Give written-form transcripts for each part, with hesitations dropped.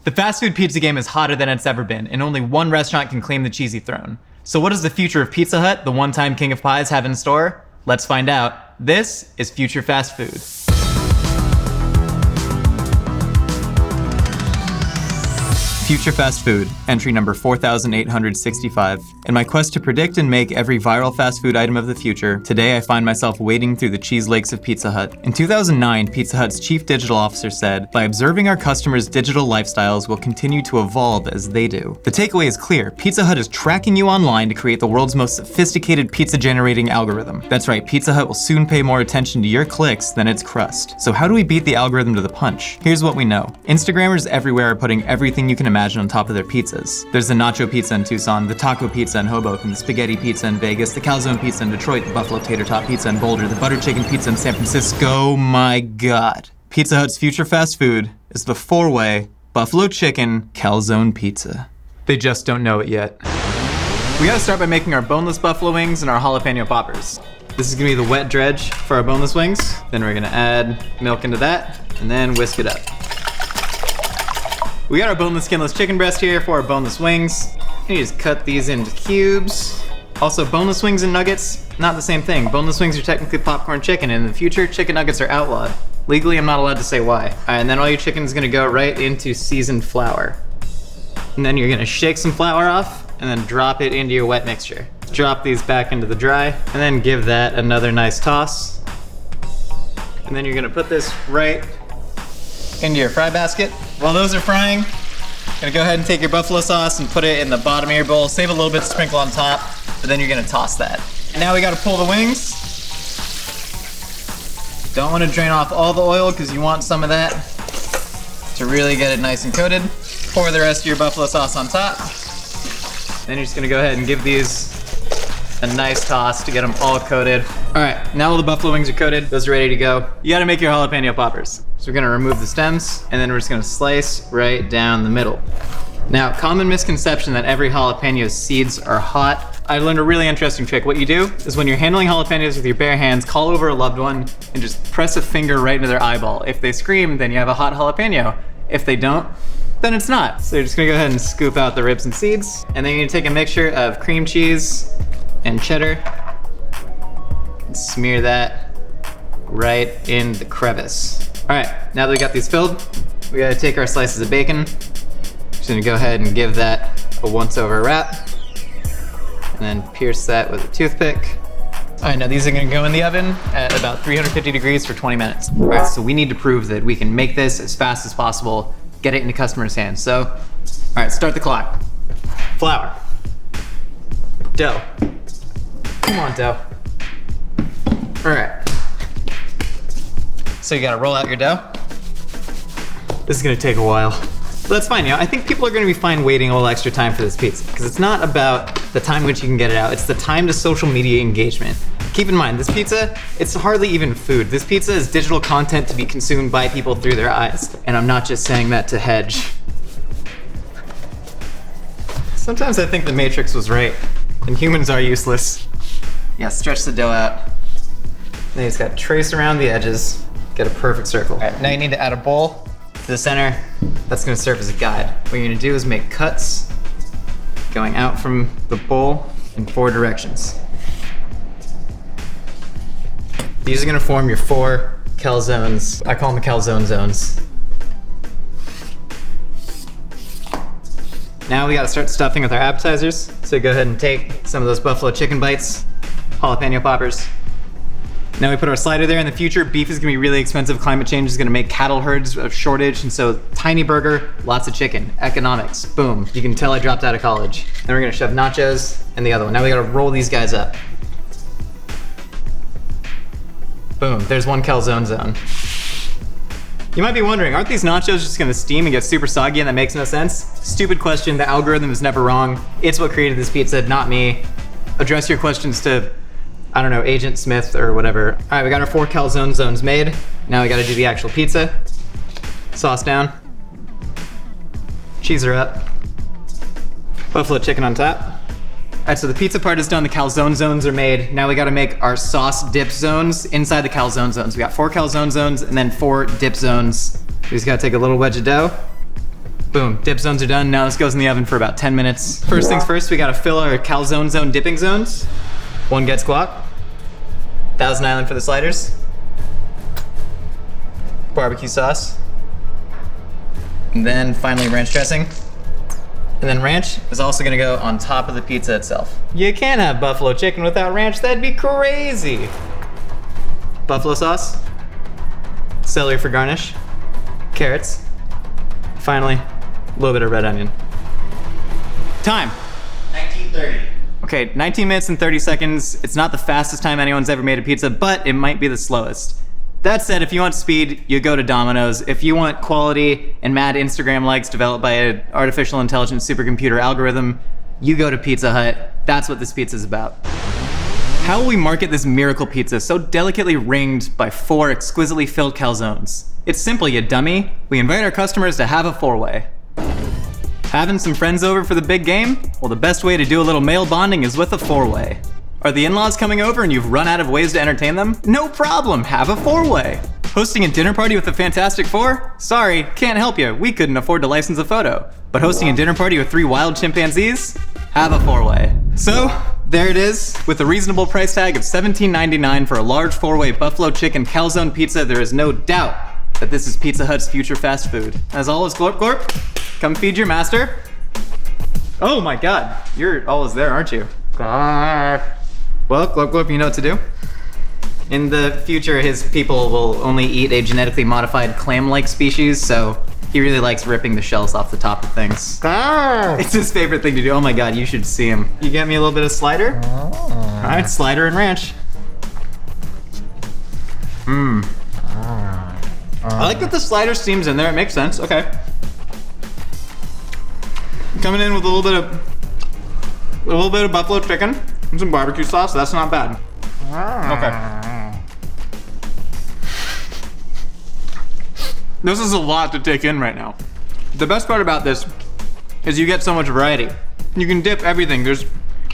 The fast food pizza game is hotter than it's ever been, and only one restaurant can claim the cheesy throne. So what does the future of Pizza Hut, the one-time king of pies, have in store? Let's find out. This is Future Fast Food. Future Fast Food, entry number 4865. In my quest to predict and make every viral fast food item of the future, today I find myself wading through the cheese lakes of Pizza Hut. In 2009, Pizza Hut's chief digital officer said, "By observing our customers' digital lifestyles, we'll continue to evolve as they do." The takeaway is clear. Pizza Hut is tracking you online to create the world's most sophisticated pizza generating algorithm. That's right, Pizza Hut will soon pay more attention to your clicks than its crust. So how do we beat the algorithm to the punch? Here's what we know. Instagrammers everywhere are putting everything you can imagine on top of their pizzas. There's the nacho pizza in Tucson, the taco pizza in Hoboken, the spaghetti pizza in Vegas, the calzone pizza in Detroit, the buffalo tater tot pizza in Boulder, the butter chicken pizza in San Francisco. My God. Pizza Hut's future fast food is the four-way buffalo chicken calzone pizza. They just don't know it yet. We gotta start by making our boneless buffalo wings and our jalapeno poppers. This is gonna be the wet dredge for our boneless wings. Then we're gonna add milk into that and then whisk it up. We got our boneless, skinless chicken breast here for our boneless wings. You just cut these into cubes. Also, boneless wings and nuggets, not the same thing. Boneless wings are technically popcorn chicken, and in the future, chicken nuggets are outlawed. Legally, I'm not allowed to say why. All right, and then all your chicken is gonna go right into seasoned flour. And then you're gonna shake some flour off, and then drop it into your wet mixture. Drop these back into the dry, and then give that another nice toss. And then you're gonna put this right into your fry basket. While those are frying, you're gonna go ahead and take your buffalo sauce and put it in the bottom of your bowl. Save a little bit to sprinkle on top, but then you're gonna toss that. And now we gotta pull the wings. Don't wanna drain off all the oil because you want some of that to really get it nice and coated. Pour the rest of your buffalo sauce on top. Then you're just gonna go ahead and give these a nice toss to get them all coated. All right, now all the buffalo wings are coated, those are ready to go. You gotta make your jalapeno poppers. So we're gonna remove the stems, and then we're just gonna slice right down the middle. Now, common misconception that every jalapeno seeds are hot. I learned a really interesting trick. What you do is when you're handling jalapenos with your bare hands, call over a loved one and just press a finger right into their eyeball. If they scream, then you have a hot jalapeno. If they don't, then it's not. So you're just gonna go ahead and scoop out the ribs and seeds, and then you're gonna take a mixture of cream cheese and cheddar and smear that right in the crevice. All right, now that we got these filled, we gotta take our slices of bacon. Just gonna go ahead and give that a once-over wrap, and then pierce that with a toothpick. All right, now these are gonna go in the oven at about 350 degrees for 20 minutes. All right, so we need to prove that we can make this as fast as possible, get it into customers' hands. So, all right, start the clock. Flour, dough. Come on, dough. All right. So you gotta roll out your dough. This is gonna take a while. But that's fine, you know, I think people are gonna be fine waiting a little extra time for this pizza, because it's not about the time in which you can get it out, it's the time to social media engagement. Keep in mind, this pizza, it's hardly even food. This pizza is digital content to be consumed by people through their eyes. And I'm not just saying that to hedge. Sometimes I think the Matrix was right, and humans are useless. Yeah, stretch the dough out. Then you just gotta trace around the edges, get a perfect circle. All right, now you need to add a bowl to the center. That's gonna serve as a guide. What you're gonna do is make cuts going out from the bowl in 4 directions. These are gonna form your 4 calzones. I call them the calzone zones. Now we gotta start stuffing with our appetizers. So go ahead and take some of those buffalo chicken bites, jalapeno poppers. Now we put our slider there. In the future, beef is gonna be really expensive. Climate change is gonna make cattle herds a shortage, and so tiny burger, lots of chicken. Economics, boom. You can tell I dropped out of college. Then we're gonna shove nachos in the other one. Now we gotta roll these guys up. Boom, there's one calzone zone. You might be wondering, aren't these nachos just gonna steam and get super soggy and that makes no sense? Stupid question, the algorithm is never wrong. It's what created this pizza, not me. Address your questions to, I don't know, Agent Smith or whatever. All right, we got our 4 calzone zones made. Now we gotta do the actual pizza. Sauce down. Cheese her up. Buffalo chicken on top. All right, so the pizza part is done, the calzone zones are made. Now we gotta make our sauce dip zones inside the calzone zones. We got 4 calzone zones and then 4 dip zones. We just gotta take a little wedge of dough, Boom, dip zones are done. Now this goes in the oven for about 10 minutes. First things first, we gotta fill our calzone zone dipping zones. One gets guac. Thousand Island for the sliders. Barbecue sauce. And then finally ranch dressing. And then ranch is also gonna go on top of the pizza itself. You can't have buffalo chicken without ranch, that'd be crazy. Buffalo sauce. Celery for garnish. Carrots. Finally, a little bit of red onion. Time. 1930. Okay, 19 minutes and 30 seconds. It's not the fastest time anyone's ever made a pizza, but it might be the slowest. That said, if you want speed, you go to Domino's. If you want quality and mad Instagram likes developed by an artificial intelligence supercomputer algorithm, you go to Pizza Hut. That's what this pizza's about. How will we market this miracle pizza so delicately ringed by 4 exquisitely filled calzones? It's simple, you dummy. We invite our customers to have a 4-way. Having some friends over for the big game? Well, the best way to do a little male bonding is with a 4-way. Are the in-laws coming over and you've run out of ways to entertain them? No problem, have a 4-way. Hosting a dinner party with the Fantastic Four? Sorry, can't help you, we couldn't afford to license a photo. But hosting a dinner party with 3 wild chimpanzees? Have a 4-way. So, there it is. With a reasonable price tag of $17.99 for a large 4-way buffalo chicken calzone pizza, there is no doubt that this is Pizza Hut's future fast food. As always, glorp glorp, come feed your master. Oh my God, you're always there, aren't you? Well, glorp glorp, you know what to do. In the future, his people will only eat a genetically modified clam-like species, so he really likes ripping the shells off the top of things. It's his favorite thing to do. Oh my God, you should see him. You get me a little bit of slider? All right, slider and ranch. I like that the slider steams in there, it makes sense, okay. Coming in with a little bit of buffalo chicken and some barbecue sauce, that's not bad. Okay. This is a lot to take in right now. The best part about this is you get so much variety. You can dip everything. There's,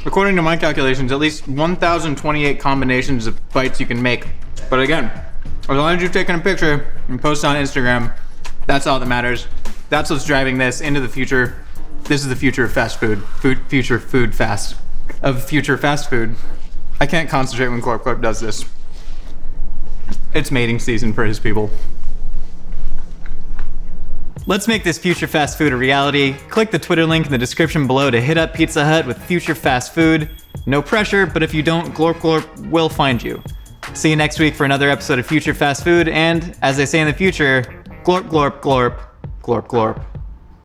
according to my calculations, at least 1,028 combinations of bites you can make. But again, as long as you've taken a picture and post on Instagram, that's all that matters. That's what's driving this into the future. This is the future of fast food. Future fast food. I can't concentrate when Glorp Glorp does this. It's mating season for his people. Let's make this future fast food a reality. Click the Twitter link in the description below to hit up Pizza Hut with future fast food. No pressure, but if you don't, Glorp Glorp will find you. See you next week for another episode of Future Fast Food, and as they say in the future, glorp glorp glorp, glorp glorp.